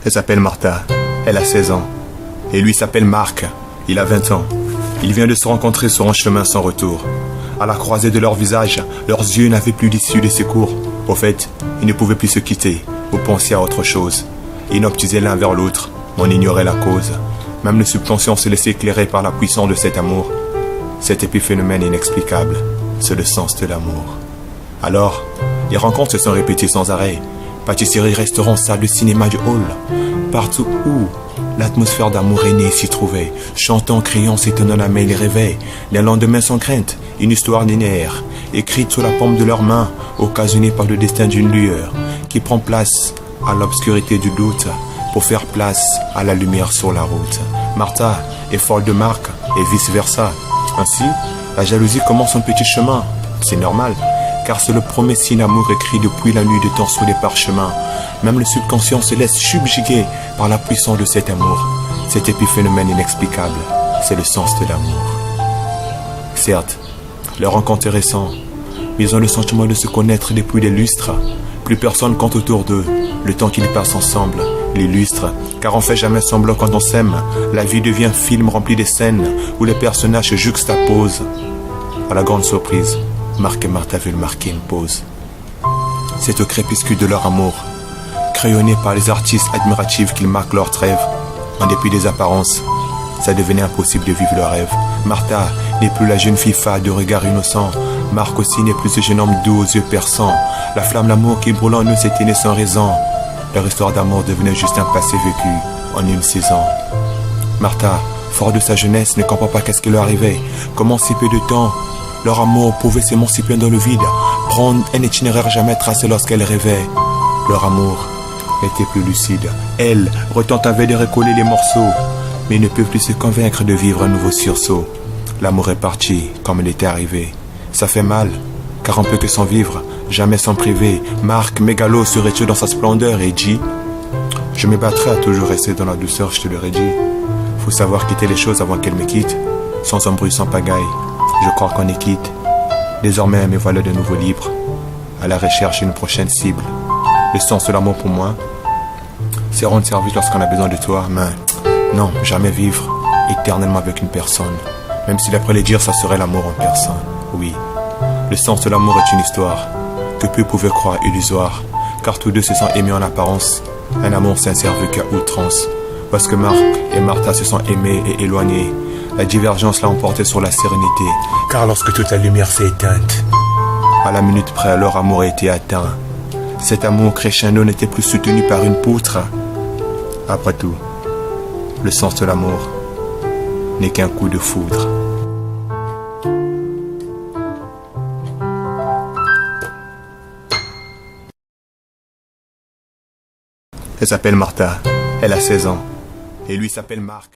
Elle s'appelle Martha, elle a 16 ans. Et lui s'appelle Marc, il a 20 ans. Il vient de se rencontrer sur un chemin sans retour. À la croisée de leurs visages, leurs yeux n'avaient plus d'issue de secours. Au fait, ils ne pouvaient plus se quitter ou penser à autre chose. Ils n'optisaient l'un vers l'autre, mais on ignorait la cause. Même le subconscient se laissait éclairer par la puissance de cet amour. Cet épiphénomène inexplicable, c'est le sens de l'amour. Alors, les rencontres se sont répétées sans arrêt. Pâtisserie, restaurant, salle de cinéma, du hall. Partout où l'atmosphère d'amour régnait s'y trouvait. Chantant, criant, s'étonnant la main, ils rêvaient. Les lendemains sans crainte, une histoire linéaire, écrite sous la paume de leurs mains, occasionnée par le destin d'une lueur, qui prend place à l'obscurité du doute, pour faire place à la lumière sur la route. Martha est folle de Marc, et vice-versa. Ainsi, la jalousie commence un petit chemin. C'est normal, car c'est le premier signe d'amour écrit depuis la nuit des temps sur les parchemins. Même le subconscient se laisse subjuguer par la puissance de cet amour. Cet épiphénomène inexplicable, c'est le sens de l'amour. Certes, leur rencontre est récente, mais ils ont le sentiment de se connaître depuis des lustres. Plus personne compte autour d'eux. Le temps qu'ils passent ensemble l'illustre, car on fait jamais semblant quand on s'aime. La vie devient un film rempli de scènes où les personnages se juxtaposent. À la grande surprise, Marc et Martha veulent marquer une pause. C'est au crépuscule de leur amour, crayonné par les artistes admiratifs qu'ils marquent leur trêve. En dépit des apparences, ça devenait impossible de vivre leur rêve. Martha n'est plus la jeune fille fade de regard innocent. Marc aussi n'est plus ce jeune homme doux aux yeux perçants. La flamme d'amour qui brûle en eux s'éteignait sans raison. Leur histoire d'amour devenait juste un passé vécu en une saison. Martha, fort de sa jeunesse, ne comprend pas qu'est-ce qui lui arrivait. Comment si peu de temps leur amour pouvait s'émanciper dans le vide, prendre un itinéraire jamais tracé lorsqu'elle rêvait. Leur amour était plus lucide. Elle retente avait de recoller les morceaux, mais ils ne peuvent plus se convaincre de vivre un nouveau sursaut. L'amour est parti comme il était arrivé. Ça fait mal, car on peut que s'en vivre, jamais s'en priver. Marc, mégalo, se retire dans sa splendeur et dit: je me battrai à toujours rester dans la douceur, je te l'aurais dit. Faut savoir quitter les choses avant qu'elles me quittent, sans embrouille, sans pagaille. Je crois qu'on est quitte. Désormais, me voilà de nouveau libre, à la recherche d'une prochaine cible. Le sens de l'amour pour moi, c'est rendre service lorsqu'on a besoin de toi, mais non, jamais vivre éternellement avec une personne. Même si d'après les dires, ça serait l'amour en personne. Oui, le sens de l'amour est une histoire que peu pouvaient croire illusoire, car tous deux se sont aimés en apparence, un amour sincère vécu à outrance. Parce que Marc et Martha se sont aimés et éloignés, la divergence l'a emporté sur la sérénité, car lorsque toute la lumière s'est éteinte, à la minute près, leur amour a été atteint. Cet amour crescendo n'était plus soutenu par une poutre. Après tout, le sens de l'amour n'est qu'un coup de foudre. Elle s'appelle Martha, elle a 16 ans, et lui s'appelle Marc.